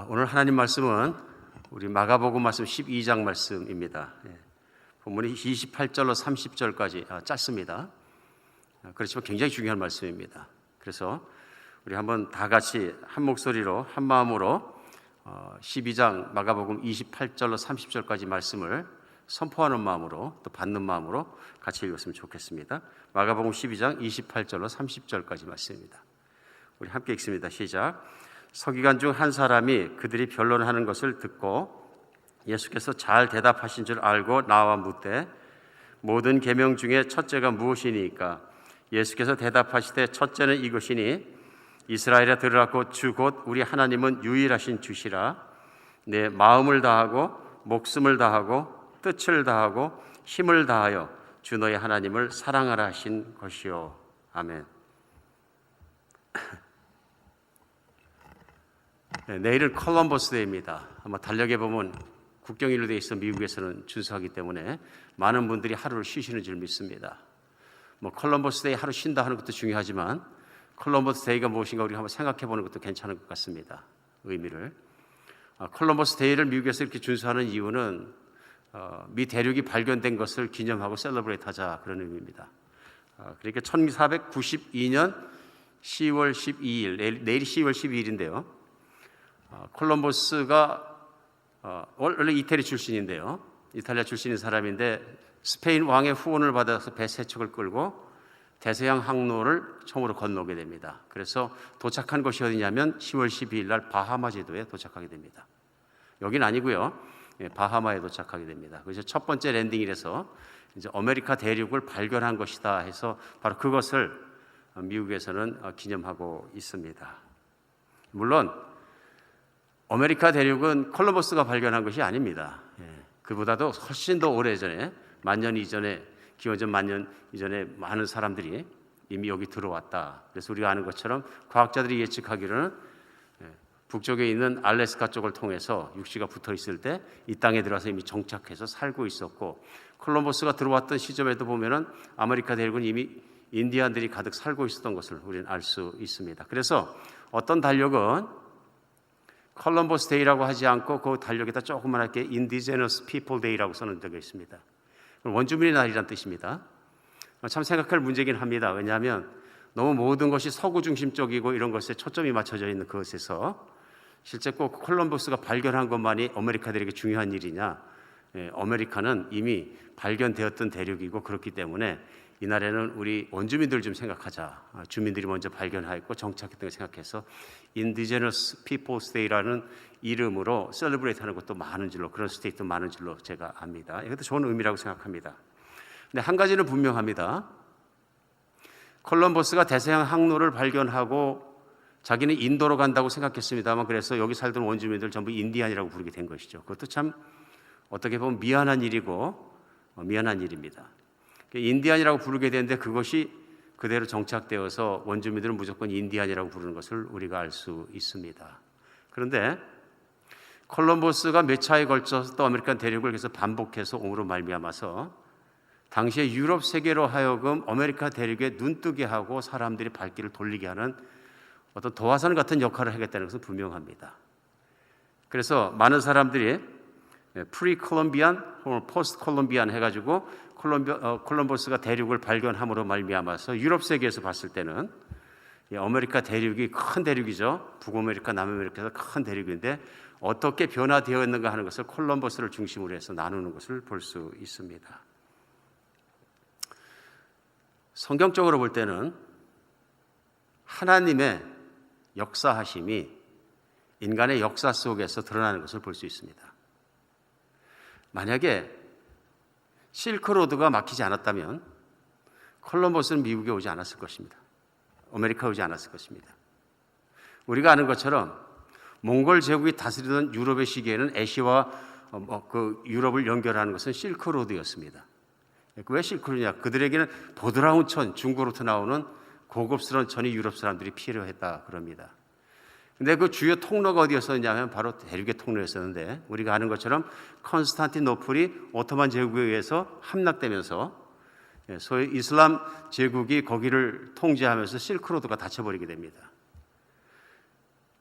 오늘 하나님 말씀은 우리 마가복음 말씀 12장 말씀입니다. 본문이 28절로 30절까지 짧습니다. 그렇지만 굉장히 중요한 말씀입니다. 그래서 우리 한번 다 같이 한 목소리로 한 마음으로 12장 마가복음 28절로 30절까지 말씀을 선포하는 마음으로 또 받는 마음으로 같이 읽었으면 좋겠습니다. 마가복음 12장 28절로 30절까지 말씀입니다. 우리 함께 읽습니다. 시작. 서기관 중 한 사람이 그들이 변론하는 것을 듣고 예수께서 잘 대답하신 줄 알고 나와 묻되 모든 계명 중에 첫째가 무엇이니까? 예수께서 대답하시되 첫째는 이것이니 이스라엘아 들으라고 주 곧 우리 하나님은 유일하신 주시라. 내 마음을 다하고 목숨을 다하고 뜻을 다하고 힘을 다하여 주 너의 하나님을 사랑하라 하신 것이요. 아멘. 내일은 콜럼버스 데이입니다. 아마 달력에 보면 국경일로 되어 있어 미국에서는 준수하기 때문에 많은 분들이 하루를 쉬시는 줄 믿습니다. 콜럼버스 데이 하루 쉰다 하는 것도 중요하지만 콜럼버스 데이가 무엇인가 우리가 한번 생각해 보는 것도 괜찮은 것 같습니다. 의미를. 콜럼버스 데이를 미국에서 이렇게 준수하는 이유는 미 대륙이 발견된 것을 기념하고 셀러브레이트 하자 그런 의미입니다. 그러니까 1492년 10월 12일 내일이 10월 12일인데요. 콜럼버스가 원래 이태리 출신인데요. 이탈리아 출신인 사람인데 스페인 왕의 후원을 받아서 배 세 척을 끌고 대서양 항로를 처음으로 건너게 됩니다. 그래서 도착한 곳이 어디냐면 10월 12일 날 바하마 제도에 도착하게 됩니다. 여긴 아니고요. 바하마에 도착하게 됩니다. 그래서 첫 번째 랜딩이라서 이제 아메리카 대륙을 발견한 것이다 해서 바로 그것을 미국에서는 기념하고 있습니다. 물론 아메리카 대륙은 콜럼버스가 발견한 것이 아닙니다. 그보다도 훨씬 더 오래전에 만년 이전에 기원전 만년 이전에 많은 사람들이 이미 여기 들어왔다. 그래서 우리가 아는 것처럼 과학자들이 예측하기로는 북쪽에 있는 알래스카 쪽을 통해서 육지가 붙어 있을 때 이 땅에 들어와서 이미 정착해서 살고 있었고 콜럼버스가 들어왔던 시점에도 보면은 아메리카 대륙은 이미 인디안들이 가득 살고 있었던 것을 우리는 알 수 있습니다. 그래서 어떤 달력은 콜럼버스 데이라고 하지 않고 그 달력에다 조그맣게 Indigenous People Day라고 써놓은 적이 있습니다. 원주민의 날이란 뜻입니다. 참 생각할 문제긴 합니다. 왜냐하면 너무 모든 것이 서구 중심적이고 이런 것에 초점이 맞춰져 있는 그것에서 실제 꼭 콜럼버스가 발견한 것만이 아메리카들에게 중요한 일이냐? 아메리카는 이미 발견되었던 대륙이고 그렇기 때문에 이날에는 우리 원주민들 좀 생각하자. 주민들이 먼저 발견하였고 정착했던 걸 생각해서 Indigenous Peoples Day라는 이름으로 셀러브레이트 하는 것도 많은 줄로 그런 스테이트도 많은 줄로 제가 압니다. 이것도 좋은 의미라고 생각합니다. 근데 한 가지는 분명합니다. 콜럼버스가 대서양 항로를 발견하고 자기는 인도로 간다고 생각했습니다만 그래서 여기 살던 원주민들 전부 인디안이라고 부르게 된 것이죠. 그것도 참 어떻게 보면 미안한 일이고 미안한 일입니다. 인디안이라고 부르게 되는데 그것이 그대로 정착되어서 원주민들은 무조건 인디안이라고 부르는 것을 우리가 알 수 있습니다. 그런데 콜럼버스가 몇 차에 걸쳐서 또 아메리칸 대륙을 계속 반복해서 옴으로 말미암아서 당시에 유럽 세계로 하여금 아메리카 대륙에 눈뜨게 하고 사람들이 발길을 돌리게 하는 어떤 도화선 같은 역할을 하겠다는 것은 분명합니다. 그래서 많은 사람들이 프리 콜럼비안 혹은 포스트 콜럼비안 해가지고 콜럼버스가 대륙을 발견함으로 말미암아서 유럽 세계에서 봤을 때는 아메리카 대륙이 큰 대륙이죠. 북아메리카, 남아메리카에서 큰 대륙인데 어떻게 변화되었는가 하는 것을 콜럼버스를 중심으로 해서 나누는 것을 볼 수 있습니다. 성경적으로 볼 때는 하나님의 역사하심이 인간의 역사 속에서 드러나는 것을 볼 수 있습니다. 만약에 실크로드가 막히지 않았다면 콜럼버스는 미국에 오지 않았을 것입니다. 아메리카에 오지 않았을 것입니다. 우리가 아는 것처럼 몽골 제국이 다스리던 유럽의 시기에는 아시아와 그 유럽을 연결하는 것은 실크로드였습니다. 왜 실크로드냐? 그들에게는 보드라운 천, 중국으로부터 나오는 고급스러운 천이 유럽 사람들이 필요했다 그럽니다. 근데 그 주요 통로가 어디였었냐면 바로 대륙의 통로였었는데 우리가 아는 것처럼 컨스탄티노플이 오토만 제국에 의해서 함락되면서 소위 이슬람 제국이 거기를 통제하면서 실크로드가 닫혀버리게 됩니다.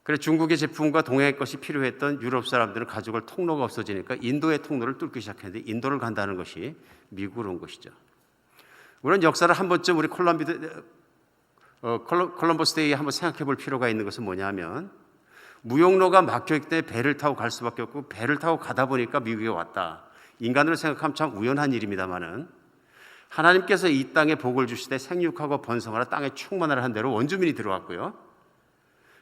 그래 중국의 제품과 동양의 것이 필요했던 유럽 사람들은 가져갈 통로가 없어지니까 인도의 통로를 뚫기 시작했는데 인도를 간다는 것이 미국으로 온 것이죠. 우리는 역사를 한 번쯤 우리 콜럼버스 데이에 한번 생각해 볼 필요가 있는 것은 뭐냐면 무역로가 막혀있기 때문에 배를 타고 갈 수밖에 없고 배를 타고 가다 보니까 미국에 왔다. 인간으로 생각하면 참 우연한 일입니다마는 하나님께서 이 땅에 복을 주시되 생육하고 번성하라 땅에 충만하라 한 대로 원주민이 들어왔고요.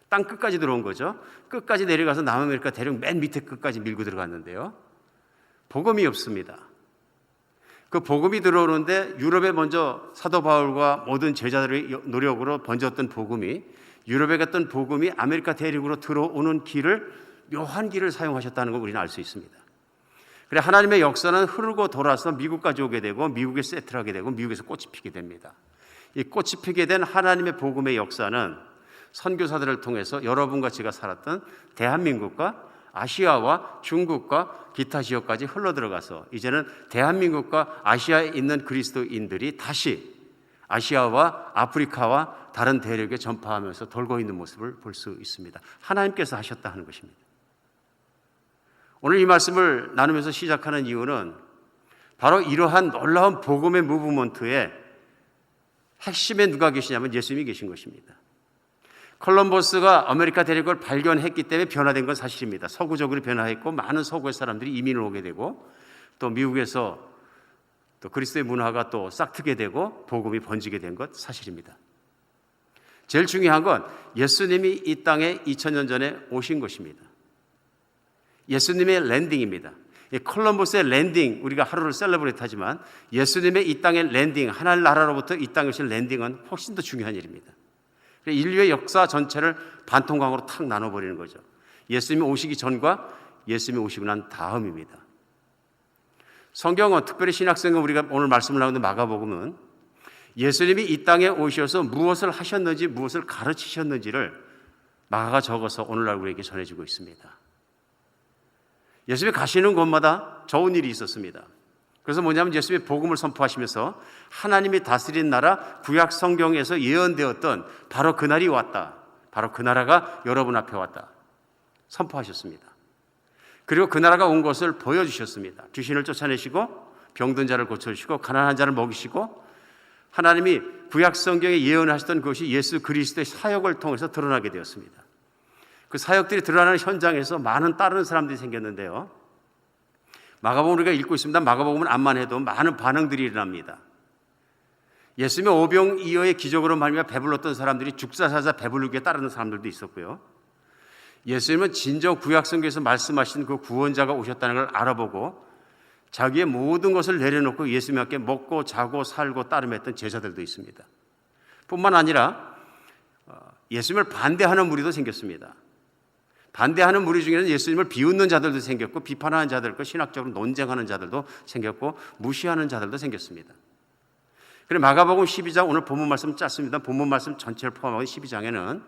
땅 끝까지 들어온 거죠. 끝까지 내려가서 남아메리카 대륙 맨 밑에 끝까지 밀고 들어갔는데요. 복음이 없습니다. 그 복음이 들어오는데 유럽에 먼저 사도 바울과 모든 제자들의 노력으로 번졌던 복음이 유럽에 갔던 복음이 아메리카 대륙으로 들어오는 길을 묘한 길을 사용하셨다는 걸 우리는 알 수 있습니다. 그래 하나님의 역사는 흐르고 돌아서 미국까지 오게 되고 미국에 세틀하게 되고 미국에서 꽃이 피게 됩니다. 이 꽃이 피게 된 하나님의 복음의 역사는 선교사들을 통해서 여러분과 제가 살았던 대한민국과 아시아와 중국과 기타 지역까지 흘러들어가서 이제는 대한민국과 아시아에 있는 그리스도인들이 다시 아시아와 아프리카와 다른 대륙에 전파하면서 돌고 있는 모습을 볼 수 있습니다. 하나님께서 하셨다 하는 것입니다. 오늘 이 말씀을 나누면서 시작하는 이유는 바로 이러한 놀라운 복음의 무브먼트의 핵심에 누가 계시냐면 예수님이 계신 것입니다. 콜럼버스가 아메리카 대륙을 발견했기 때문에 변화된 건 사실입니다. 서구적으로 변화했고 많은 서구의 사람들이 이민을 오게 되고 또 미국에서 또 그리스도의 문화가 또 싹트게 되고 복음이 번지게 된 것 사실입니다. 제일 중요한 건 예수님이 이 땅에 2000년 전에 오신 것입니다. 예수님의 랜딩입니다. 콜럼버스의 랜딩, 우리가 하루를 셀러브레이트 하지만 예수님의 이 땅의 랜딩, 하나님 나라로부터 이 땅에 오신 랜딩은 훨씬 더 중요한 일입니다. 인류의 역사 전체를 반통광으로 탁 나눠버리는 거죠. 예수님이 오시기 전과 예수님이 오시고 난 다음입니다. 성경은 특별히 신학성경 우리가 오늘 말씀을 나누는 마가복음은 예수님이 이 땅에 오셔서 무엇을 하셨는지 무엇을 가르치셨는지를 마가가 적어서 오늘날 우리에게 전해주고 있습니다. 예수님이 가시는 곳마다 좋은 일이 있었습니다. 그래서 뭐냐면 예수님이 복음을 선포하시면서 하나님이 다스린 나라 구약 성경에서 예언되었던 바로 그날이 왔다. 바로 그 나라가 여러분 앞에 왔다. 선포하셨습니다. 그리고 그 나라가 온 것을 보여주셨습니다. 귀신을 쫓아내시고 병든 자를 고쳐주시고 가난한 자를 먹이시고 하나님이 구약 성경에 예언하셨던 것이 예수 그리스도의 사역을 통해서 드러나게 되었습니다. 그 사역들이 드러나는 현장에서 많은 따르는 사람들이 생겼는데요. 마가복음 우리가 읽고 있습니다. 마가복음은 암만 해도 많은 반응들이 일어납니다. 예수님의 오병이어의 기적으로 말미암아 배불렀던 사람들이 죽사사자 배부르게 따르는 사람들도 있었고요. 예수님은 진정 구약성경에서 말씀하신 그 구원자가 오셨다는 걸 알아보고 자기의 모든 것을 내려놓고 예수님과 함께 먹고 자고 살고 따름했던 제자들도 있습니다. 뿐만 아니라 예수님을 반대하는 무리도 생겼습니다. 반대하는 무리 중에는 예수님을 비웃는 자들도 생겼고 비판하는 자들과 신학적으로 논쟁하는 자들도 생겼고 무시하는 자들도 생겼습니다. 그래서 마가복음 12장 오늘 본문 말씀 짧습니다. 본문 말씀 전체를 포함하고 12장에는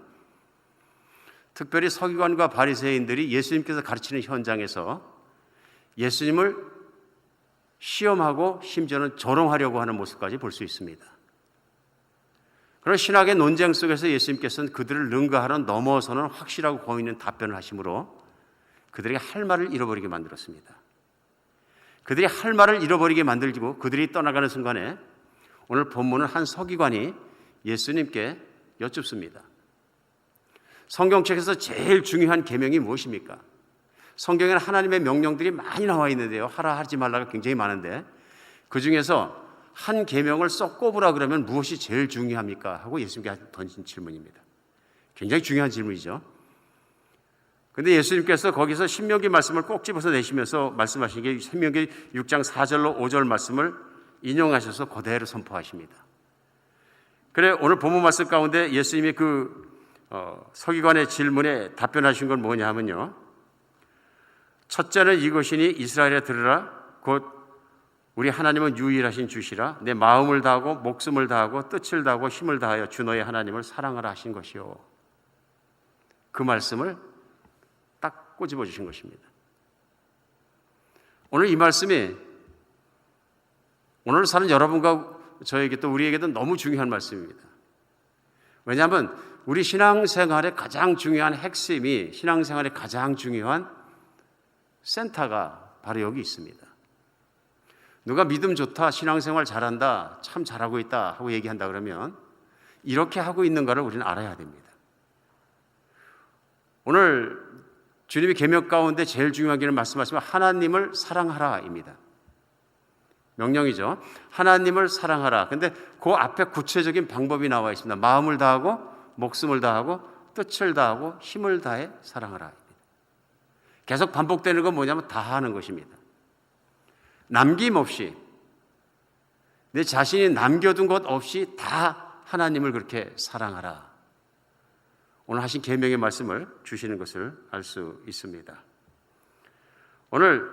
특별히 서기관과 바리새인들이 예수님께서 가르치는 현장에서 예수님을 시험하고 심지어는 조롱하려고 하는 모습까지 볼 수 있습니다. 그런 신학의 논쟁 속에서 예수님께서는 그들을 능가하러 넘어서는 확실하고 권위 있는 답변을 하심으로 그들에게 할 말을 잃어버리게 만들었습니다. 그들이 할 말을 잃어버리게 만들고 그들이 떠나가는 순간에 오늘 본문은 한 서기관이 예수님께 여쭙습니다. 성경책에서 제일 중요한 계명이 무엇입니까? 성경에는 하나님의 명령들이 많이 나와 있는데요. 하라 하지 말라가 굉장히 많은데 그 중에서 한 계명을 쏙 꼽으라 그러면 무엇이 제일 중요합니까? 하고 예수님께 던진 질문입니다. 굉장히 중요한 질문이죠. 그런데 예수님께서 거기서 신명기 말씀을 꼭 집어서 내시면서 말씀하신 게 신명기 6장 4절로 5절 말씀을 인용하셔서 그대로 선포하십니다. 그래 오늘 본문 말씀 가운데 예수님이 서기관의 질문에 답변하신 건 뭐냐 하면요. 첫째는 이것이니 이스라엘에 들으라 곧 우리 하나님은 유일하신 주시라 내 마음을 다하고 목숨을 다하고 뜻을 다하고 힘을 다하여 주 너의 하나님을 사랑하라 하신 것이요. 그 말씀을 딱 꼬집어 주신 것입니다. 오늘 이 말씀이 오늘 사는 여러분과 저에게 또 우리에게도 너무 중요한 말씀입니다. 왜냐하면 우리 신앙생활의 가장 중요한 핵심이, 신앙생활의 가장 중요한 센터가 바로 여기 있습니다. 누가 믿음 좋다, 신앙생활 잘한다, 참 잘하고 있다 하고 얘기한다 그러면 이렇게 하고 있는가를 우리는 알아야 됩니다. 오늘 주님이 계명 가운데 제일 중요한 게 말씀하시면 하나님을 사랑하라입니다. 명령이죠. 하나님을 사랑하라. 근데 그 앞에 구체적인 방법이 나와 있습니다. 마음을 다하고 목숨을 다하고 뜻을 다하고 힘을 다해 사랑하라. 계속 반복되는 건 뭐냐면 다하는 것입니다. 남김없이, 내 자신이 남겨둔 것 없이 다 하나님을 그렇게 사랑하라. 오늘 하신 계명의 말씀을 주시는 것을 알 수 있습니다. 오늘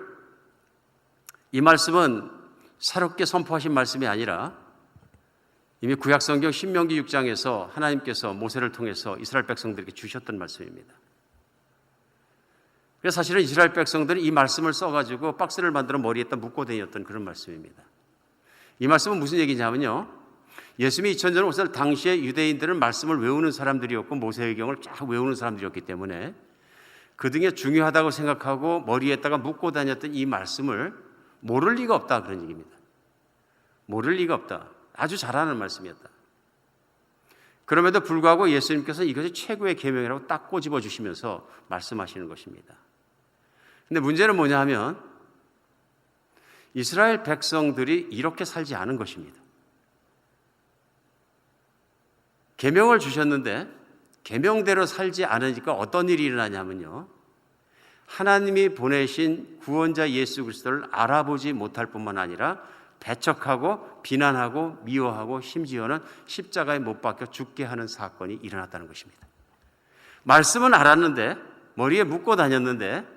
이 말씀은 새롭게 선포하신 말씀이 아니라 이미 구약성경 신명기 6장에서 하나님께서 모세를 통해서 이스라엘 백성들에게 주셨던 말씀입니다. 그래서 사실은 이스라엘 백성들이 이 말씀을 써가지고 박스를 만들어 머리에다 묶고 다녔던 그런 말씀입니다. 이 말씀은 무슨 얘기냐면요, 예수님이 2000년 오실 당시에 유대인들은 말씀을 외우는 사람들이었고 모세의경을 쫙 외우는 사람들이었기 때문에 그 등에 중요하다고 생각하고 머리에다가 묶고 다녔던 이 말씀을 모를 리가 없다, 그런 얘기입니다. 모를 리가 없다. 아주 잘하는 말씀이었다. 그럼에도 불구하고 예수님께서 이것이 최고의 계명이라고 딱 꼬집어 주시면서 말씀하시는 것입니다. 근데 문제는 뭐냐 하면 이스라엘 백성들이 이렇게 살지 않은 것입니다. 계명을 주셨는데 계명대로 살지 않으니까 어떤 일이 일어나냐면요, 하나님이 보내신 구원자 예수 그리스도를 알아보지 못할 뿐만 아니라 배척하고 비난하고 미워하고 심지어는 십자가에 못 박혀 죽게 하는 사건이 일어났다는 것입니다. 말씀은 알았는데, 머리에 묶고 다녔는데,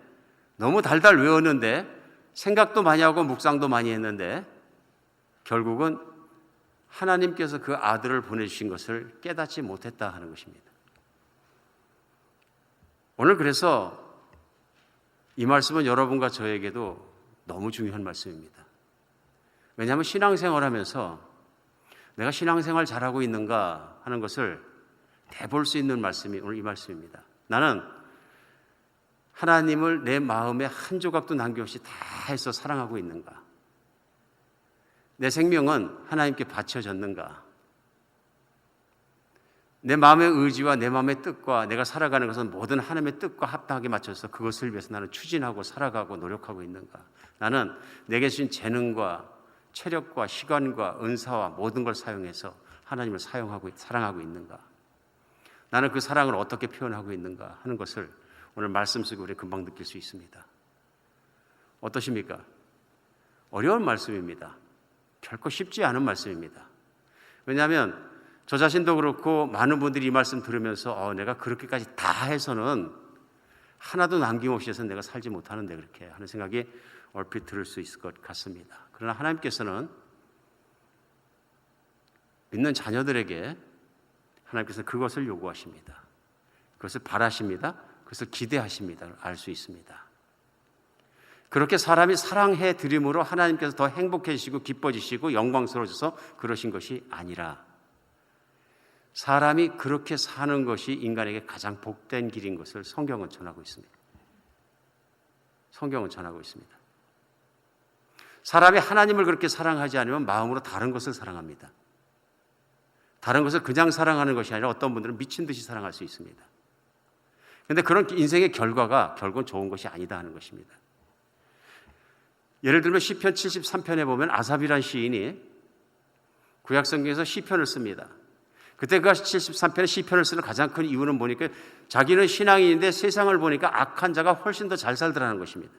너무 달달 외웠는데, 생각도 많이 하고 묵상도 많이 했는데 결국은 하나님께서 그 아들을 보내주신 것을 깨닫지 못했다 하는 것입니다. 오늘 그래서 이 말씀은 여러분과 저에게도 너무 중요한 말씀입니다. 왜냐하면 신앙생활하면서 내가 신앙생활 잘하고 있는가 하는 것을 대볼 수 있는 말씀이 오늘 이 말씀입니다. 나는 하나님을 내 마음에 한 조각도 남김없이 다 해서 사랑하고 있는가? 내 생명은 하나님께 바쳐졌는가? 내 마음의 의지와 내 마음의 뜻과 내가 살아가는 것은 모든 하나님의 뜻과 합당하게 맞춰서 그것을 위해서 나는 추진하고 살아가고 노력하고 있는가? 나는 내게 주신 재능과 체력과 시간과 은사와 모든 걸 사용해서 하나님을 사랑하고 있는가? 나는 그 사랑을 어떻게 표현하고 있는가 하는 것을 오늘 말씀 속에 우리 금방 느낄 수 있습니다. 어떠십니까? 어려운 말씀입니다. 결코 쉽지 않은 말씀입니다. 왜냐하면 저 자신도 그렇고 많은 분들이 이 말씀 들으면서 내가 그렇게까지 다 해서는 하나도 남김없이 해서 내가 살지 못하는데 그렇게 하는 생각이 얼핏 들을 수 있을 것 같습니다. 그러나 하나님께서는 믿는 자녀들에게 하나님께서 그것을 요구하십니다. 그것을 바라십니다. 그것을 기대하십니다. 알 수 있습니다. 그렇게 사람이 사랑해 드림으로 하나님께서 더 행복해지시고 기뻐지시고 영광스러워져서 그러신 것이 아니라 사람이 그렇게 사는 것이 인간에게 가장 복된 길인 것을 성경은 전하고 있습니다. 성경은 전하고 있습니다. 사람이 하나님을 그렇게 사랑하지 않으면 마음으로 다른 것을 사랑합니다. 다른 것을 그냥 사랑하는 것이 아니라 어떤 분들은 미친 듯이 사랑할 수 있습니다. 그런데 그런 인생의 결과가 결국은 좋은 것이 아니다 하는 것입니다. 예를 들면 시편 73편에 보면 아삽이라는 시인이 구약성경에서 시편을 씁니다. 그때 그 73편에 시편을 쓰는 가장 큰 이유는 뭐니까 자기는 신앙인인데 세상을 보니까 악한 자가 훨씬 더 잘 살더라는 것입니다.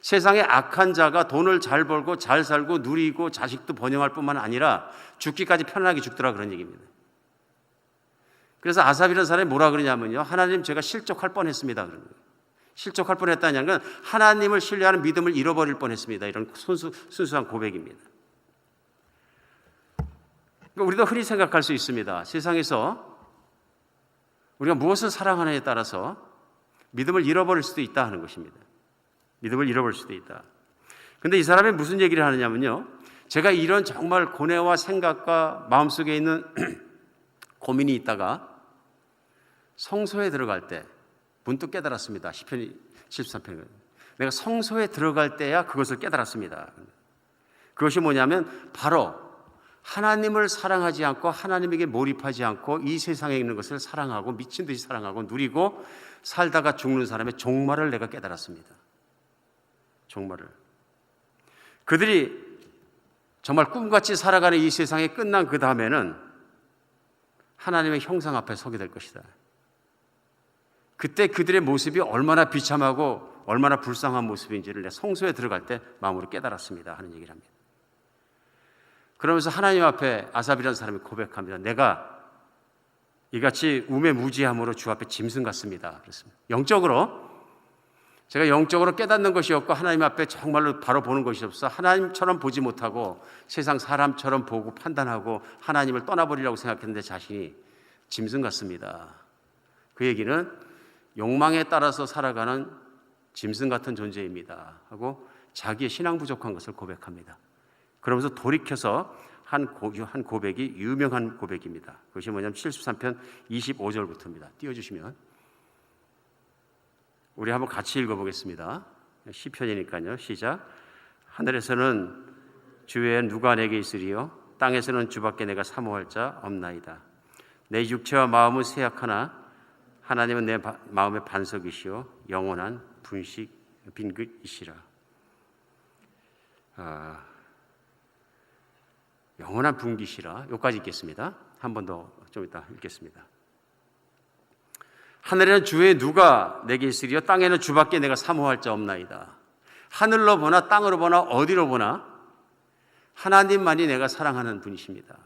세상에 악한 자가 돈을 잘 벌고 잘 살고 누리고 자식도 번영할 뿐만 아니라 죽기까지 편안하게 죽더라 그런 얘기입니다. 그래서 아삽이라는 사람이 뭐라 그러냐면요, 하나님 제가 실족할 뻔했습니다 그런 거예요. 실족할 뻔했다는 건 하나님을 신뢰하는 믿음을 잃어버릴 뻔했습니다. 이런 순수한 고백입니다. 그러니까 우리도 흔히 생각할 수 있습니다. 세상에서 우리가 무엇을 사랑하느냐에 따라서 믿음을 잃어버릴 수도 있다 하는 것입니다. 믿음을 잃어버릴 수도 있다. 그런데 이 사람이 무슨 얘기를 하느냐면요, 제가 이런 정말 고뇌와 생각과 마음속에 있는 고민이 있다가 성소에 들어갈 때 문득 깨달았습니다. 시편 73편. 내가 성소에 들어갈 때야 그것을 깨달았습니다. 그것이 뭐냐면 바로 하나님을 사랑하지 않고 하나님에게 몰입하지 않고 이 세상에 있는 것을 사랑하고 미친 듯이 사랑하고 누리고 살다가 죽는 사람의 종말을 내가 깨달았습니다. 종말을. 그들이 정말 꿈같이 살아가는 이 세상이 끝난 그 다음에는 하나님의 형상 앞에 서게 될 것이다. 그때 그들의 모습이 얼마나 비참하고 얼마나 불쌍한 모습인지를 내 성소에 들어갈 때 마음으로 깨달았습니다 하는 얘기를 합니다. 그러면서 하나님 앞에 아삽이라는 사람이 고백합니다. 내가 이같이 우매무지함으로 주 앞에 짐승 같습니다. 그랬습니다. 제가 영적으로 깨닫는 것이 없고 하나님 앞에 정말로 바로 보는 것이 없어 하나님처럼 보지 못하고 세상 사람처럼 보고 판단하고 하나님을 떠나버리려고 생각했는데 자신이 짐승 같습니다. 그 얘기는 욕망에 따라서 살아가는 짐승 같은 존재입니다 하고 자기의 신앙 부족한 것을 고백합니다. 그러면서 돌이켜서 한 고백이 유명한 고백입니다. 그것이 뭐냐면 73편 25절부터입니다. 띄워주시면 우리 한번 같이 읽어보겠습니다. 시편이니까요. 시작. 하늘에서는 주 외에 누가 내게 있으리요? 땅에서는 주밖에 내가 사모할 자 없나이다. 내 육체와 마음은 쇠약하나 하나님은 내 마음의 반석이시요 영원한 빈긋이시라. 영원한 분기시라. 여기까지 읽겠습니다. 한 번 더 좀 이따 읽겠습니다. 하늘에는 주에 누가 내게 있으리요? 땅에는 주밖에 내가 사모할 자 없나이다. 하늘로 보나 땅으로 보나 어디로 보나 하나님만이 내가 사랑하는 분이십니다.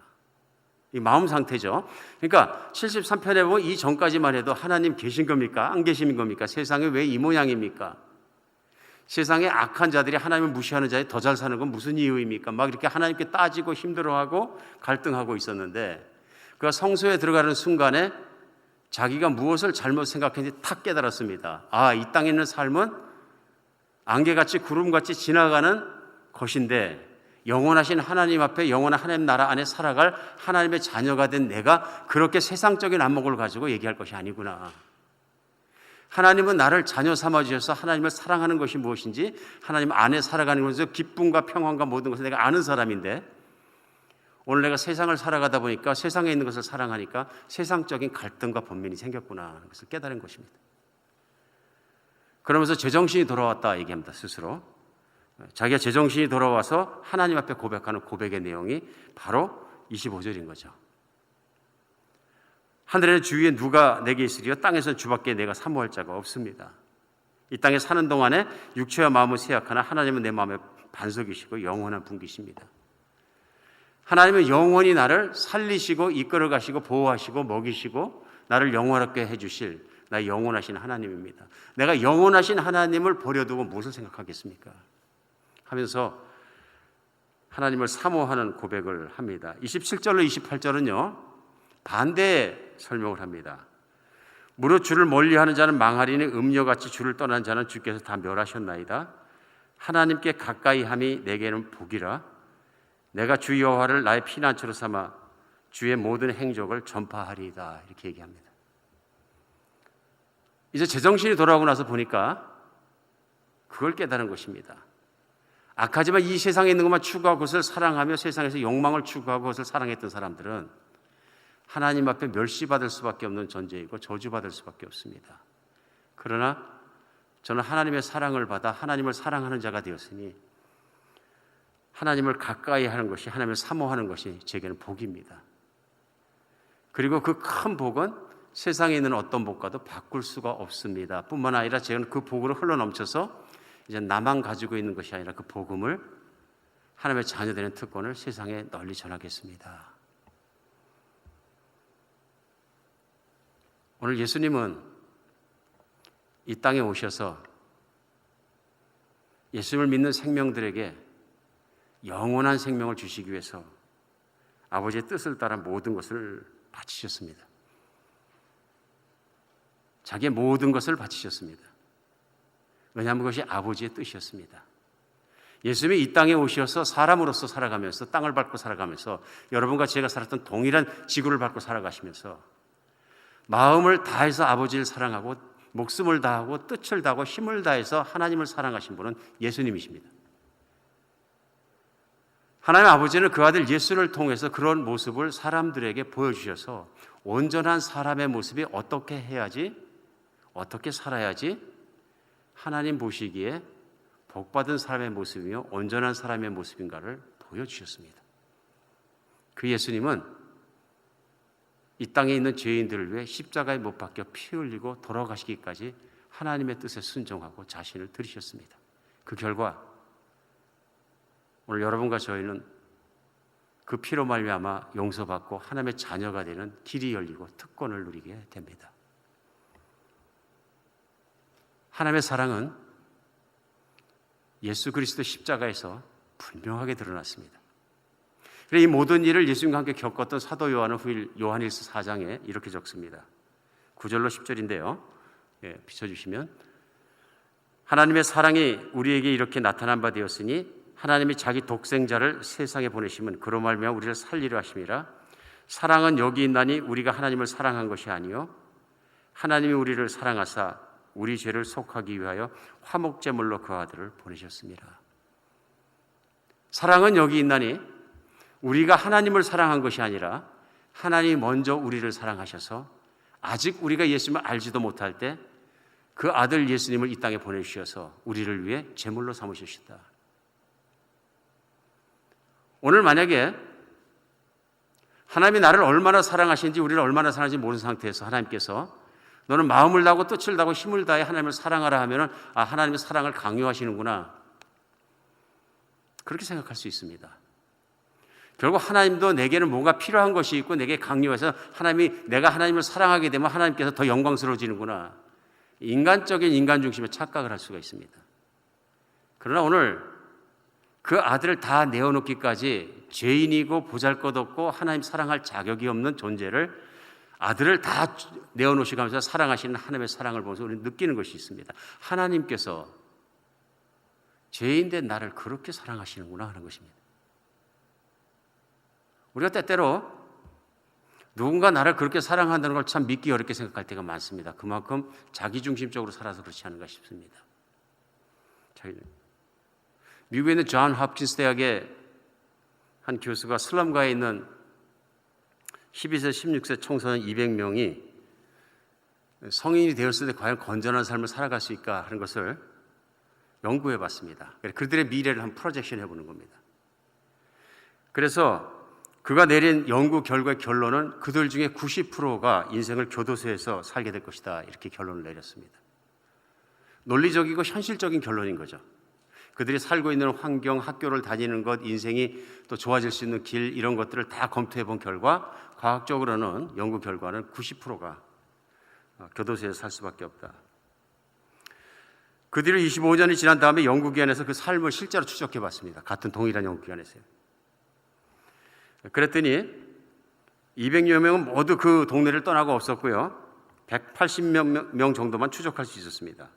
이 마음 상태죠. 그러니까 73편에 보면 이 전까지만 해도 하나님 계신 겁니까? 안 계신 겁니까? 세상에 왜 이 모양입니까? 세상에 악한 자들이 하나님을 무시하는 자에 더 잘 사는 건 무슨 이유입니까? 막 이렇게 하나님께 따지고 힘들어하고 갈등하고 있었는데 그가 성소에 들어가는 순간에 자기가 무엇을 잘못 생각했는지 탁 깨달았습니다. 이 땅에 있는 삶은 안개같이 구름같이 지나가는 것인데 영원하신 하나님 앞에 영원한 하나님 나라 안에 살아갈 하나님의 자녀가 된 내가 그렇게 세상적인 안목을 가지고 얘기할 것이 아니구나. 하나님은 나를 자녀 삼아주셔서 하나님을 사랑하는 것이 무엇인지 하나님 안에 살아가는 것에서 기쁨과 평안과 모든 것을 내가 아는 사람인데 오늘 내가 세상을 살아가다 보니까 세상에 있는 것을 사랑하니까 세상적인 갈등과 번민이 생겼구나 하는 것을 깨달은 것입니다. 그러면서 제정신이 돌아왔다 얘기합니다. 스스로. 자기가 제정신이 돌아와서 하나님 앞에 고백하는 고백의 내용이 바로 25절인 거죠. 하늘에는 주 위에 누가 내게 있으리요? 땅에서는 주밖에 내가 사모할 자가 없습니다. 이 땅에 사는 동안에 육체와 마음은 쇠약하나 하나님은 내 마음의 반석이시고 영원한 분기십니다. 하나님은 영원히 나를 살리시고 이끌어 가시고 보호하시고 먹이시고 나를 영원하게 해주실 나의 영원하신 하나님입니다. 내가 영원하신 하나님을 버려두고 무엇을 생각하겠습니까? 하면서 하나님을 사모하는 고백을 합니다. 27절로 28절은요 반대의 설명을 합니다. 무릇 주를 멀리하는 자는 망하리니 음녀같이 주를 떠난 자는 주께서 다 멸하셨나이다. 하나님께 가까이 함이 내게는 복이라. 내가 주 여호와를 나의 피난처로 삼아 주의 모든 행적을 전파하리이다. 이렇게 얘기합니다. 이제 제정신이 돌아오고 나서 보니까 그걸 깨달은 것입니다. 악하지만 이 세상에 있는 것만 추구하고 그것을 사랑하며 세상에서 욕망을 추구하고 그것을 사랑했던 사람들은 하나님 앞에 멸시받을 수밖에 없는 존재이고 저주받을 수밖에 없습니다. 그러나 저는 하나님의 사랑을 받아 하나님을 사랑하는 자가 되었으니 하나님을 가까이 하는 것이 하나님을 사모하는 것이 제게는 복입니다. 그리고 그 큰 복은 세상에 있는 어떤 복과도 바꿀 수가 없습니다. 뿐만 아니라 저는 그 복으로 흘러넘쳐서 이제 나만 가지고 있는 것이 아니라 그 복음을 하나님의 자녀되는 특권을 세상에 널리 전하겠습니다. 오늘 예수님은 이 땅에 오셔서 예수님을 믿는 생명들에게 영원한 생명을 주시기 위해서 아버지의 뜻을 따라 모든 것을 바치셨습니다. 자기의 모든 것을 바치셨습니다. 왜냐하면 그것이 아버지의 뜻이었습니다. 예수님이 이 땅에 오셔서 사람으로서 살아가면서 땅을 밟고 살아가면서 여러분과 제가 살았던 동일한 지구를 밟고 살아가시면서 마음을 다해서 아버지를 사랑하고 목숨을 다하고 뜻을 다하고 힘을 다해서 하나님을 사랑하신 분은 예수님이십니다. 하나님 아버지는 그 아들 예수를 통해서 그런 모습을 사람들에게 보여주셔서 온전한 사람의 모습이 어떻게 해야지, 어떻게 살아야지 하나님 보시기에 복받은 사람의 모습이며 온전한 사람의 모습인가를 보여주셨습니다. 그 예수님은 이 땅에 있는 죄인들을 위해 십자가에 못 박혀 피 흘리고 돌아가시기까지 하나님의 뜻에 순종하고 자신을 들이셨습니다. 그 결과 오늘 여러분과 저희는 그 피로 말미암아 용서받고 하나님의 자녀가 되는 길이 열리고 특권을 누리게 됩니다. 하나님의 사랑은 예수 그리스도 십자가에서 분명하게 드러났습니다. 이 모든 일을 예수님과 함께 겪었던 사도 요한은 후일 요한일서 4장에 이렇게 적습니다. 9절로 10절인데요. 비춰주시면 하나님의 사랑이 우리에게 이렇게 나타난 바 되었으니 하나님이 자기 독생자를 세상에 보내심은 그로 말미암아 우리를 살리려 하심이라. 사랑은 여기 있나니 우리가 하나님을 사랑한 것이 아니요 하나님이 우리를 사랑하사 우리 죄를 속하기 위하여 화목제물로 그 아들을 보내셨습니다. 사랑은 여기 있나니 우리가 하나님을 사랑한 것이 아니라 하나님이 먼저 우리를 사랑하셔서 아직 우리가 예수님을 알지도 못할 때 그 아들 예수님을 이 땅에 보내주셔서 우리를 위해 제물로 삼으셨다. 오늘 만약에 하나님이 나를 얼마나 사랑하시는지 우리를 얼마나 사랑하는지 모르는 상태에서 하나님께서 너는 마음을 다하고 뜻을 다하고 힘을 다해 하나님을 사랑하라 하면은 하나님의 사랑을 강요하시는구나 그렇게 생각할 수 있습니다. 결국 하나님도 내게는 뭔가 필요한 것이 있고 내게 강요해서 내가 하나님을 사랑하게 되면 하나님께서 더 영광스러워지는구나 인간적인 인간 중심의 착각을 할 수가 있습니다. 그러나 오늘 그 아들을 다 내어놓기까지 죄인이고 보잘것없고 하나님 사랑할 자격이 없는 존재를 아들을 다 내어놓으시면서 사랑하시는 하나님의 사랑을 보면서 우리는 느끼는 것이 있습니다. 하나님께서 죄인된 나를 그렇게 사랑하시는구나 하는 것입니다. 우리가 때때로 누군가 나를 그렇게 사랑한다는 걸 참 믿기 어렵게 생각할 때가 많습니다. 그만큼 자기중심적으로 살아서 그렇지 않은가 싶습니다. 미국에 있는 존 홉킨스 대학의 한 교수가 슬럼가에 있는 12세, 16세 청소년 200명이 성인이 되었을 때 과연 건전한 삶을 살아갈 수 있을까 하는 것을 연구해 봤습니다. 그들의 미래를 한번 프로젝션 해보는 겁니다. 그래서 그가 내린 연구 결과의 결론은 그들 중에 90%가 인생을 교도소에서 살게 될 것이다 이렇게 결론을 내렸습니다. 논리적이고 현실적인 결론인 거죠. 그들이 살고 있는 환경, 학교를 다니는 것, 인생이 또 좋아질 수 있는 길 이런 것들을 다 검토해 본 결과 과학적으로는 연구 결과는 90%가 교도소에서 살 수밖에 없다. 그 뒤로 25년이 지난 다음에 연구기관에서 그 삶을 실제로 추적해 봤습니다. 같은 동일한 연구기관에서요. 그랬더니 200여 명은 모두 그 동네를 떠나고 없었고요. 180명 정도만 추적할 수 있었습니다.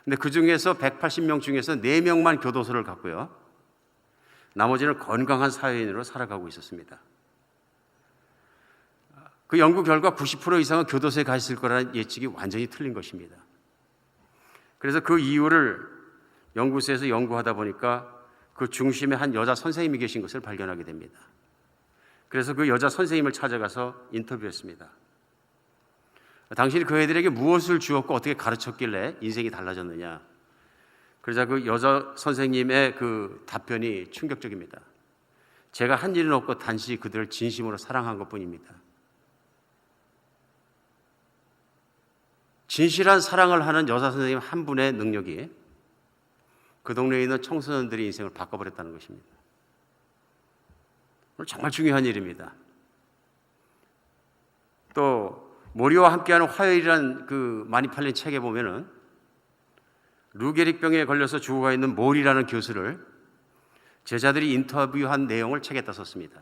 근데 그 중에서 180명 중에서 4명만 교도소를 갔고요. 나머지는 건강한 사회인으로 살아가고 있었습니다. 그 연구 결과 90% 이상은 교도소에 가 있을 거라는 예측이 완전히 틀린 것입니다. 그래서 그 이유를 연구소에서 연구하다 보니까 그 중심에 한 여자 선생님이 계신 것을 발견하게 됩니다. 그래서 그 여자 선생님을 찾아가서 인터뷰했습니다. 당신이 그 애들에게 무엇을 주었고 어떻게 가르쳤길래 인생이 달라졌느냐. 그러자 그 여자 선생님의 그 답변이 충격적입니다. 제가 한 일은 없고 단지 그들을 진심으로 사랑한 것뿐입니다. 진실한 사랑을 하는 여자 선생님 한 분의 능력이 그 동네에 있는 청소년들의 인생을 바꿔버렸다는 것입니다. 정말 중요한 일입니다. 또 모리와 함께하는 화요일이라는 그 많이 팔린 책에 보면은 루게릭병에 걸려서 죽어가 있는 모리라는 교수를 제자들이 인터뷰한 내용을 책에다 썼습니다.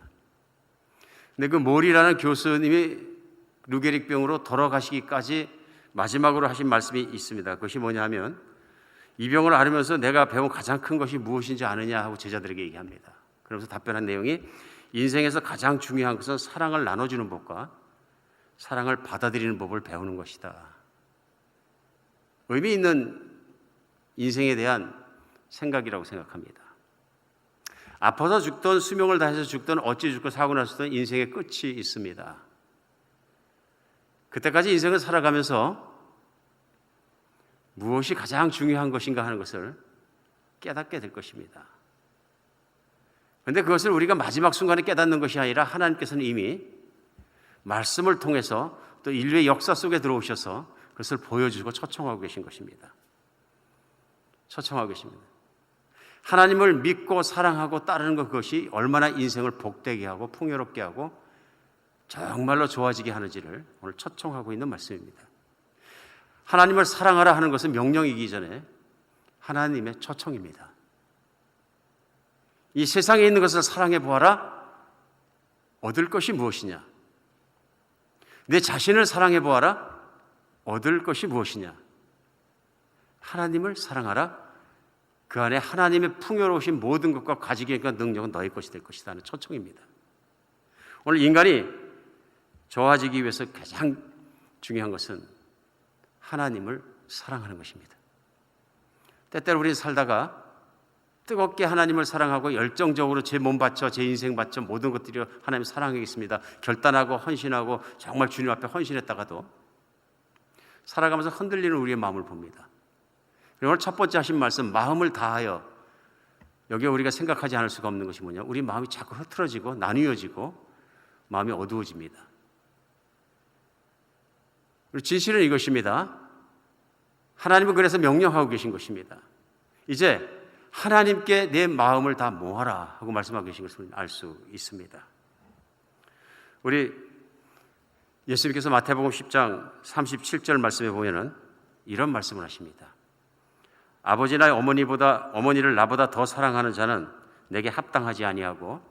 근데 그 모리라는 교수님이 루게릭병으로 돌아가시기까지 마지막으로 하신 말씀이 있습니다. 그것이 뭐냐 하면 이 병을 앓으면서 내가 배운 가장 큰 것이 무엇인지 아느냐 하고 제자들에게 얘기합니다. 그러면서 답변한 내용이 인생에서 가장 중요한 것은 사랑을 나눠주는 법과 사랑을 받아들이는 법을 배우는 것이다. 의미 있는 인생에 대한 생각이라고 생각합니다. 아파서 죽든 수명을 다해서 죽든 어찌 죽고 사고 났든 인생의 끝이 있습니다. 그때까지 인생을 살아가면서 무엇이 가장 중요한 것인가 하는 것을 깨닫게 될 것입니다. 그런데 그것을 우리가 마지막 순간에 깨닫는 것이 아니라 하나님께서는 이미 말씀을 통해서 또 인류의 역사 속에 들어오셔서 그것을 보여주고 초청하고 계신 것입니다. 초청하고 계십니다. 하나님을 믿고 사랑하고 따르는 것, 그것이 얼마나 인생을 복되게 하고 풍요롭게 하고 정말로 좋아지게 하는지를 오늘 초청하고 있는 말씀입니다. 하나님을 사랑하라 하는 것은 명령이기 전에 하나님의 초청입니다. 이 세상에 있는 것을 사랑해 보아라. 얻을 것이 무엇이냐? 내 자신을 사랑해 보아라. 얻을 것이 무엇이냐? 하나님을 사랑하라. 그 안에 하나님의 풍요로우신 모든 것과 가지게 할 능력은 너희 것이 될 것이다 하는 초청입니다. 오늘 인간이 좋아지기 위해서 가장 중요한 것은 하나님을 사랑하는 것입니다. 때때로 우리는 살다가 뜨겁게 하나님을 사랑하고 열정적으로 제 몸 바쳐, 제 인생 바쳐 모든 것들이 하나님 사랑하겠습니다. 결단하고 헌신하고 정말 주님 앞에 헌신했다가도 살아가면서 흔들리는 우리의 마음을 봅니다. 오늘 첫 번째 하신 말씀, 마음을 다하여. 여기에 우리가 생각하지 않을 수가 없는 것이 뭐냐? 우리 마음이 자꾸 흐트러지고 나뉘어지고 마음이 어두워집니다. 그리고 진실은 이것입니다. 하나님은 그래서 명령하고 계신 것입니다. 이제 하나님께 내 마음을 다 모아라 하고 말씀하고 계신 것을 알 수 있습니다. 우리 예수님께서 마태복음 10장 37절 말씀에 보면은 이런 말씀을 하십니다. 아버지나 어머니를 나보다 더 사랑하는 자는 내게 합당하지 아니하고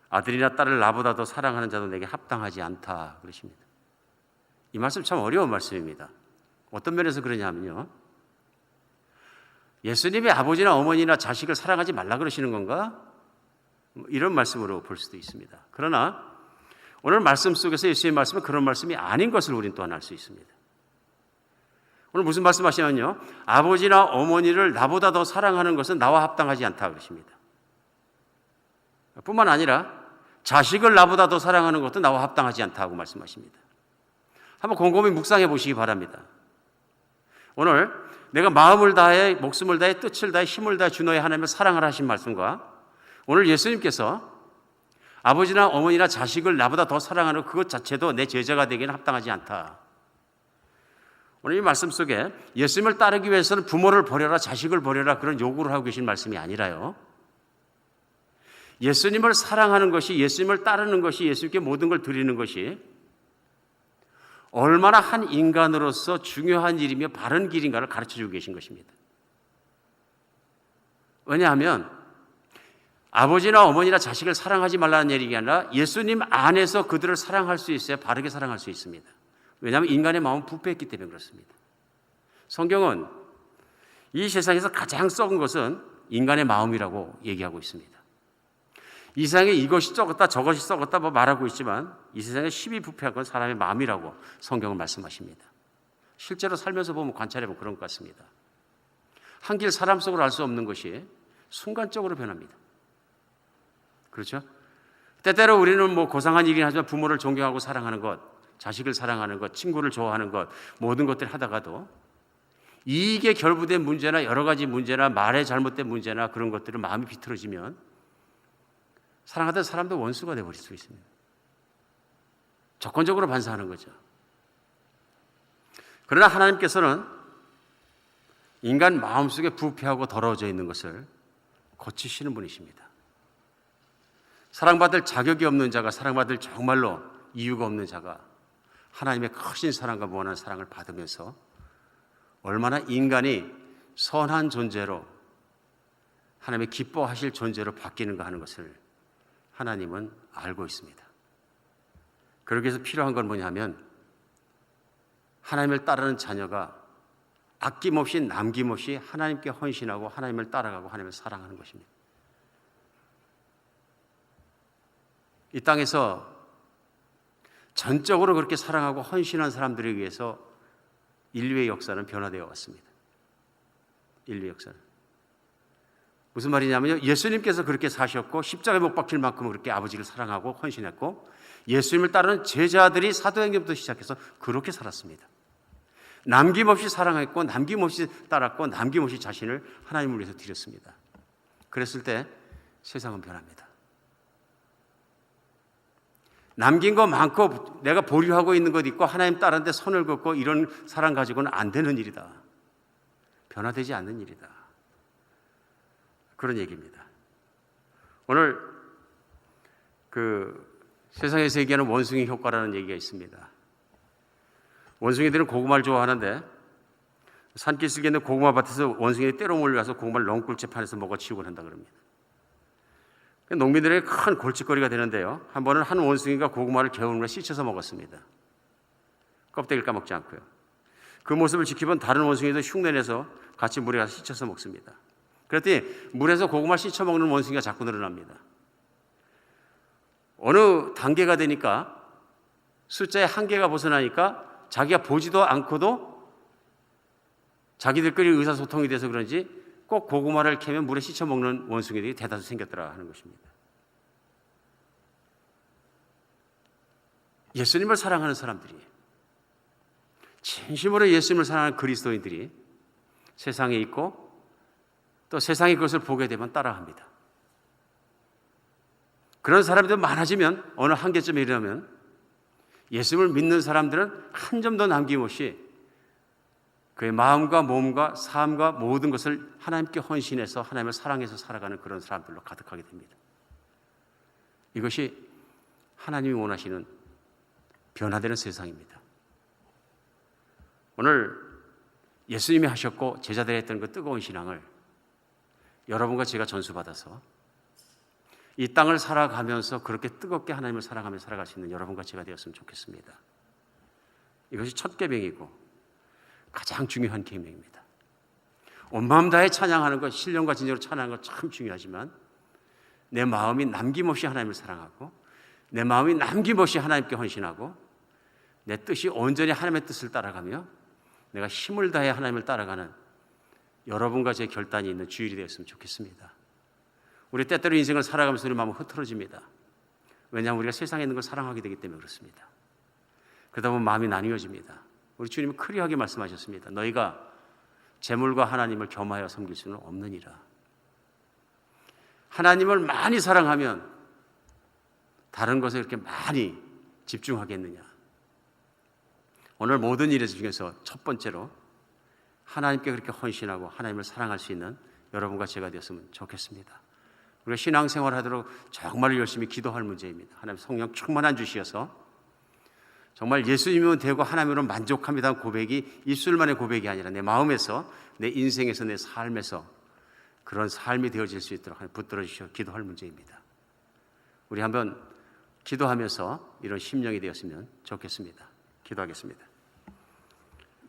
아들이나 딸을 나보다 더 사랑하는 자도 내게 합당하지 않다 그러십니다. 이 말씀 참 어려운 말씀입니다. 어떤 면에서 그러냐면요, 예수님이 아버지나 어머니나 자식을 사랑하지 말라 그러시는 건가? 이런 말씀으로 볼 수도 있습니다. 그러나 오늘 말씀 속에서 예수님의 말씀은 그런 말씀이 아닌 것을 우리는 또한 알 수 있습니다. 오늘 무슨 말씀하시냐면요, 아버지나 어머니를 나보다 더 사랑하는 것은 나와 합당하지 않다 그러십니다. 뿐만 아니라 자식을 나보다 더 사랑하는 것도 나와 합당하지 않다고 말씀하십니다. 한번 곰곰이 묵상해 보시기 바랍니다. 오늘 내가 마음을 다해, 목숨을 다해, 뜻을 다해, 힘을 다해 주 너의 하나님을 사랑하라 하신 말씀과 오늘 예수님께서 아버지나 어머니나 자식을 나보다 더 사랑하는 그것 자체도 내 제자가 되기는 합당하지 않다. 오늘 이 말씀 속에 예수님을 따르기 위해서는 부모를 버려라, 자식을 버려라 그런 요구를 하고 계신 말씀이 아니라요, 예수님을 사랑하는 것이, 예수님을 따르는 것이, 예수님께 모든 걸 드리는 것이 얼마나 한 인간으로서 중요한 일이며 바른 길인가를 가르쳐주고 계신 것입니다. 왜냐하면 아버지나 어머니나 자식을 사랑하지 말라는 얘기가 아니라 예수님 안에서 그들을 사랑할 수 있어야 바르게 사랑할 수 있습니다. 왜냐하면 인간의 마음은 부패했기 때문에 그렇습니다. 성경은 이 세상에서 가장 썩은 것은 인간의 마음이라고 얘기하고 있습니다. 이 세상에 이것이 썩었다 저것이 썩었다 말하고 있지만 이 세상에 심히 부패한 건 사람의 마음이라고 성경은 말씀하십니다. 실제로 살면서 보면 관찰해보면 그런 것 같습니다. 한 길 사람 속으로 알 수 없는 것이 순간적으로 변합니다. 그렇죠? 때때로 우리는 고상한 일이긴 하지만 부모를 존경하고 사랑하는 것, 자식을 사랑하는 것, 친구를 좋아하는 것, 모든 것들 하다가도 이익에 결부된 문제나 여러 가지 문제나 말에 잘못된 문제나 그런 것들을 마음이 비틀어지면 사랑하던 사람도 원수가 되어버릴 수 있습니다. 조건적으로 반사하는 거죠. 그러나 하나님께서는 인간 마음속에 부패하고 더러워져 있는 것을 고치시는 분이십니다. 사랑받을 자격이 없는 자가, 사랑받을 정말로 이유가 없는 자가 하나님의 크신 사랑과 무한한 사랑을 받으면서 얼마나 인간이 선한 존재로 하나님의 기뻐하실 존재로 바뀌는가 하는 것을 하나님은 알고 있습니다. 그러기 위해서 필요한 건 뭐냐면 하나님을 따르는 자녀가 아낌없이 남김없이 하나님께 헌신하고 하나님을 따라가고 하나님을 사랑하는 것입니다. 이 땅에서 전적으로 그렇게 사랑하고 헌신한 사람들에 의해서 인류의 역사는 변화되어 왔습니다. 인류의 역사는. 무슨 말이냐면요, 예수님께서 그렇게 사셨고 십자가에 못 박힐 만큼 그렇게 아버지를 사랑하고 헌신했고, 예수님을 따르는 제자들이 사도행전부터 시작해서 그렇게 살았습니다. 남김없이 사랑했고, 남김없이 따랐고, 남김없이 자신을 하나님을 위해서 드렸습니다. 그랬을 때 세상은 변합니다. 남긴 거 많고 내가 보류하고 있는 것 있고 하나님 따르는데 선을 긋고 이런 사랑 가지고는 안 되는 일이다. 변화되지 않는 일이다. 그런 얘기입니다. 오늘 세상에서 얘기하는 원숭이 효과라는 얘기가 있습니다. 원숭이들은 고구마를 좋아하는데 산기슭에 있는 고구마 밭에서 원숭이들이 때로 몰려와서 고구마를 넝굴째 판에서 먹어치우곤 한다 그럽니다. 농민들에게 큰 골칫거리가 되는데요. 한 번은 한 원숭이가 고구마를 개울물에 씻어서 먹었습니다. 껍데기를 까먹지 않고요. 그 모습을 지켜본 다른 원숭이도 흉내내서 같이 물에 가서 씻어서 먹습니다. 그랬더니 물에서 고구마를 씻어 먹는 원숭이가 자꾸 늘어납니다. 어느 단계가 되니까 숫자의 한계가 벗어나니까 자기가 보지도 않고도 자기들끼리 의사소통이 돼서 그런지 꼭 고구마를 캐면 물에 씻어 먹는 원숭이들이 대다수 생겼더라 하는 것입니다. 예수님을 사랑하는 사람들이, 진심으로 예수님을 사랑하는 그리스도인들이 세상에 있고 또 세상이 그것을 보게 되면 따라합니다. 그런 사람들이 많아지면 어느 한계점에 이르면 예수님을 믿는 사람들은 한 점도 남김없이 그의 마음과 몸과 삶과 모든 것을 하나님께 헌신해서 하나님을 사랑해서 살아가는 그런 사람들로 가득하게 됩니다. 이것이 하나님이 원하시는 변화되는 세상입니다. 오늘 예수님이 하셨고 제자들이 했던 그 뜨거운 신앙을 여러분과 제가 전수받아서 이 땅을 살아가면서 그렇게 뜨겁게 하나님을 사랑하며 살아갈 수 있는 여러분과 제가 되었으면 좋겠습니다. 이것이 첫 계명이고 가장 중요한 계명입니다. 온 마음 다해 찬양하는 것, 신령과 진정으로 찬양하는 것 참 중요하지만 내 마음이 남김없이 하나님을 사랑하고 내 마음이 남김없이 하나님께 헌신하고 내 뜻이 온전히 하나님의 뜻을 따라가며 내가 힘을 다해 하나님을 따라가는 여러분과 제 결단이 있는 주일이 되었으면 좋겠습니다. 우리 때때로 인생을 살아가면서 우리 마음은 흐트러집니다. 왜냐하면 우리가 세상에 있는 걸 사랑하게 되기 때문에 그렇습니다. 그러다 보면 마음이 나뉘어집니다. 우리 주님은 크리하게 말씀하셨습니다. 너희가 재물과 하나님을 겸하여 섬길 수는 없느니라. 하나님을 많이 사랑하면 다른 것에 이렇게 많이 집중하겠느냐. 오늘 모든 일 중에서 첫 번째로 하나님께 그렇게 헌신하고 하나님을 사랑할 수 있는 여러분과 제가 되었으면 좋겠습니다. 우리가 신앙생활 하도록 정말 열심히 기도할 문제입니다. 하나님 성령 충만한 주시어서 정말 예수님은 되고 하나님으로 만족합니다 고백이 입술만의 고백이 아니라 내 마음에서 내 인생에서 내 삶에서 그런 삶이 되어질 수 있도록 붙들어 주시어 기도할 문제입니다. 우리 한번 기도하면서 이런 심령이 되었으면 좋겠습니다. 기도하겠습니다.